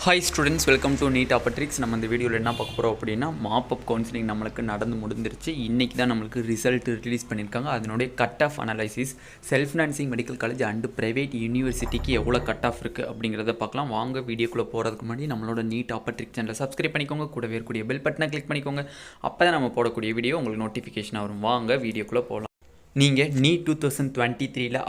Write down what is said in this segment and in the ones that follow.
Hi students, welcome to Neet Tricks. நம்ம இந்த வீடியோவில் என்ன பார்க்க போகிறோம் அப்படின்னா மாப்பப் கவுன்சிலிங் நம்மளுக்கு நடந்து முடிஞ்சிருச்சு. இன்றைக்கி தான் நம்மளுக்கு ரிசல்ட் ரிலீஸ் பண்ணியிருக்காங்க. அதனுடைய cut off analysis self financing medical college and private யூனிவர்சிட்டிக்கு எவ்வளோ கட் ஆஃப் இருக்குது அப்படிங்கிறத பார்க்கலாம். வாங்க வீடியோக்குள்ளே போகிறதுக்கு முன்னாடி நம்மளோட நீட் ட்ரிக்ஸ் சேனலை சப்ஸ்கிரைப் பண்ணிக்கோங்க. கூடவே இருக்கக்கூடிய பெல் பட்டனை கிளிக் பண்ணிக்கோங்க. அப்போ தான் நம்ம போடக்கூடிய வீடியோ உங்களுக்கு நோட்டிஃபிகேஷன் வரும். வாங்க வீடியோக்குள்ளே போகலாம். நீங்கள் நீட் 2023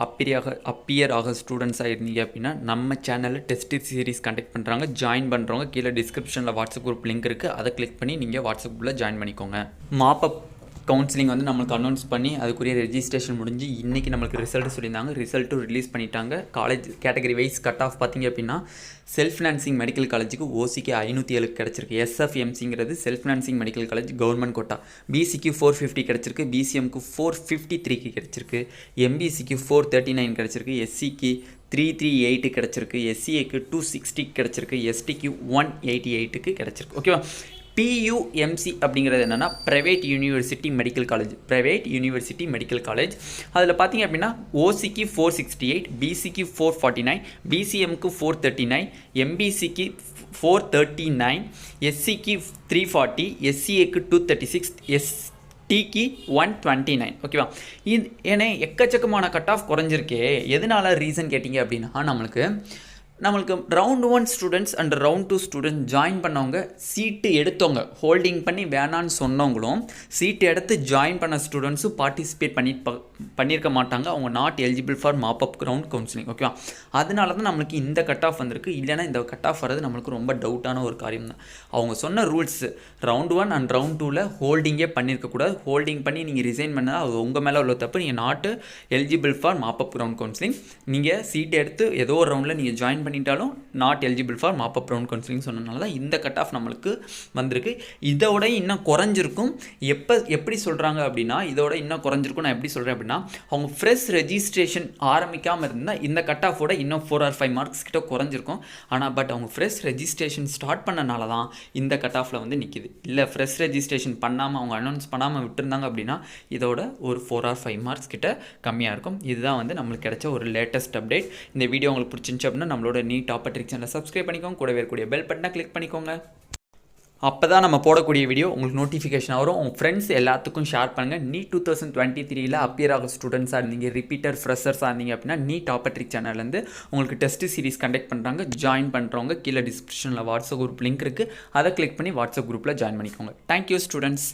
அப்பியர் ஆக ஸ்டூடெண்ட்ஸாக இருந்தீங்க அப்படின்னா நம்ம சேனலில் டெஸ்ட் சீரிஸ் கண்டக்ட் பண்ணுறாங்க. ஜாயின் பண்ணுறவங்க கீழே டிஸ்கிரிப்ஷனில் வாட்ஸ்அப் குரூப் லிங்க் இருக்குது. அதை கிளிக் பண்ணி நீங்கள் வாட்ஸ்அப் குரூப்பில் ஜாயின் பண்ணிக்கோங்க. மாப்பப் கவுன்சிலிங் வந்து நம்மளுக்கு அனௌன்ஸ் பண்ணி அதுக்குரிய ரெஜிஸ்ட்ரேஷன் முடிஞ்சு இன்றைக்கி நம்மளுக்கு ரிசல்ட் சொல்லியிருந்தாங்க. ரிசல்ட்டும் ரிலீஸ் பண்ணிட்டாங்க. College category wise cut off பார்த்திங்க அப்படின்னா செல்ஃப் ஃபினான்சிங் மெடிக்கல் காலேஜுக்கு ஓசிக்கு 507 கிடச்சிருக்கு. எஸ்எஃப்எம்சிங்கிறது self financing medical college government quota. பிசிக்கு 450 கிடச்சிருக்கு. பிசிஎம்க்கு 453 கிடச்சிருக்கு. எம்பிசிக்கு 439 கிடச்சிருக்கு. எஸ்சிக்கு 338 கிடச்சிருக்கு. எஸ்சிஏக்கு 260 கிடச்சிருக்கு. எஸ்டிக்கு 188 கிடச்சிருக்கு. ஓகேவா? PUMC அப்படிங்கிறது என்னென்னா ப்ரைவேட் யூனிவர்சிட்டி மெடிக்கல் காலேஜ். அதில் பார்த்தீங்க அப்படின்னா ஓசிக்கு 468, பிசிக்கு 449, பிசிஎம்க்கு 439, எம்பிசிக்கு 439, எஸ்சிக்கு 340, எஸ்சிஏக்கு 236, எஸ்டிக்கு 129. ஓகேவா? ஏன்னா எக்கச்சக்கமான கட் ஆஃப் குறைஞ்சிருக்கே. எதனால ரீசன் கேட்டிங்க அப்படின்னா நம்மளுக்கு round 1 students and round 2 students join பண்ணவங்க சீட்டு எடுத்தவங்க ஹோல்டிங் பண்ணி வேணான்னு சொன்னவங்களும் சீட்டு எடுத்து ஜாயின் பண்ண ஸ்டூடெண்ட்ஸும் பார்ட்டிசிபேட் பண்ணியிருக்க மாட்டாங்க. அவங்க not eligible for mop up round counselling. ஓகேவா? அதனால தான் நம்மளுக்கு இந்த கட் ஆஃப் வந்திருக்கு. இல்லைனா இந்த கட் ஆஃப் வர்றது நம்மளுக்கு ரொம்ப டவுட்டான ஒரு காரியம் தான். அவங்க சொன்ன ரூல்ஸ் ரவுண்ட் 1 அண்ட் ரவுண்ட் 2ல் ஹோல்டிங்கே பண்ணியிருக்கக்கூடாது. ஹோல்டிங் பண்ணி நீங்கள் ரிசைன் பண்ணால் அது உங்கள் மேலே உள்ள தப்பு. நீங்கள் not eligible for mop up round counselling. நீங்கள் சீட்டு எடுத்து ஏதோ ஒரு ரவுண்டில் நீங்கள் ஜாயின் பண்ணிட்டாலும் not eligible for mop up round counselling சொன்னனால தான் இந்த கட் ஆஃப் நம்மளுக்கு வந்திருக்கு. இதோட இன்னும் குறைஞ்சிருக்கும். எப்படி சொல்கிறாங்க அப்படின்னா இதோட இன்னும் குறைஞ்சிருக்கும். நான் எப்படி சொல்கிறேன் அப்படின்னா அவங்க ஃப்ரெஷ் ரெஜிஸ்ட்ரேஷன் ஆரம்பிக்காமல் இருந்தால் இந்த கட் ஆஃபோட இன்னும் 4 or 5 மார்க்ஸ் கிட்ட குறைஞ்சிருக்கும். ஆனால் அவங்க ஃப்ரெஷ் ரெஜிஸ்ட்ரேஷன் ஸ்டார்ட் பண்ணனால தான் இந்த கட் ஆஃபில் வந்து நிற்கிது. இல்லை ஃப்ரெஷ் ரெஜிஸ்ட்ரேஷன் பண்ணாமல் அவங்க அனௌன்ஸ் பண்ணாமல் விட்டுருந்தாங்க அப்படின்னா இதோட ஒரு 4 or 5 மார்க்ஸ் கிட்ட கம்மியாக இருக்கும். இதுதான் வந்து நம்மளுக்கு கிடைச்ச ஒரு லேட்டஸ்ட் அப்டேட். இந்த வீடியோ உங்களுக்கு பிடிச்சிருந்துச்சு அப்படின்னா நம்மளோட நீட் ட்ரிக்ஸ் சேனலை சப்ஸ்கிரைப் பண்ணிக்கோங்க. கூடவே இருக்கக்கூடிய பெல் பட்டனை கிளிக் பண்ணிக்கோங்க. அப்போ தான் நம்ம போடக்கூடிய வீடியோ உங்களுக்கு நோட்டிஃபிகேஷன் வரும். உங்கள் ஃப்ரெண்ட்ஸ் எல்லாத்துக்கும் ஷேர் பண்ணுங்கள். நீட் 2023 அப்பியர் ஆக ஸ்டூடெண்ட்ஸாக இருந்தீங்க, ரிப்பீட்டர் ஃப்ரெஷர்ஸாக இருந்தீங்க அப்படின்னா நீட் ட்ரிக்ஸ் சேனல்லேருந்து உங்களுக்கு டெஸ்ட் சீரிஸ் கண்டக்ட் பண்ணுறாங்க. ஜாயின் பண்ணுறவங்க கீழே டிஸ்கிரிப்ஷனில் வாட்ஸ்அப் குரூப் லிங்க் இருக்குது. அதை கிளிக் பண்ணி வாட்ஸ்அப் குரூப்பில் ஜாயின் பண்ணிக்கோங்க. Thank you students.